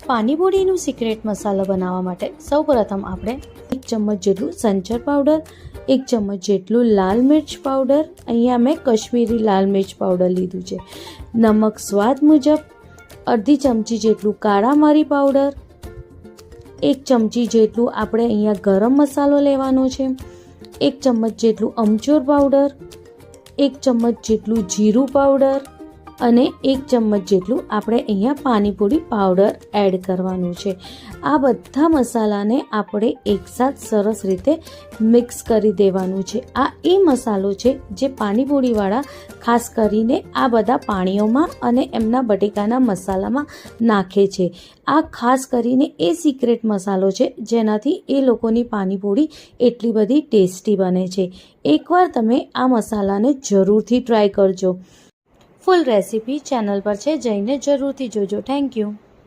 પાણીપુરીનું secret મસાલો બનાવવા માટે સૌપ્રથમ આપણે 1 ચમચ જેટલું સંચર પાવડર, 1 ચમચ જેટલું લાલ મિર્ચ પાવડર, અહીંયા મેં કશ્મીરી લાલ મિર્ચ પાવડર લીધું છે, નમક સ્વાદ મુજબ, અડધી ચમચી જેટલું કાળા મરી પાવડર, 1 ચમચી જેટલું આપણે અહીંયા ગરમ મસાલો લેવાનો છે, 1 ચમચ જેટલું અમચૂર પાવડર, 1 ચમચ જેટલું જીરું પાવડર અને 1 ચમચ જેટલું આપણે અહીંયા પાણીપુરી પાવડર એડ કરવાનું છે। આ બધા મસાલાને આપણે એકસાથ સરસ રીતે મિક્સ કરી દેવાનું છે। આ એ મસાલો છે જે પાણીપુરીવાળા ખાસ કરીને આ બધા પાણીઓમાં અને એમના બટેકાના મસાલામાં નાખે છે। આ ખાસ કરીને એ સિક્રેટ મસાલો છે જેનાથી એ લોકોની પાણીપુરી એટલી બધી ટેસ્ટી બને છે। એકવાર તમે આ મસાલાને જરૂરથી ટ્રાય કરજો। ફૂલ રેસીપી ચેનલ પર છે, જઈને જરૂરથી જોજો। Thank you.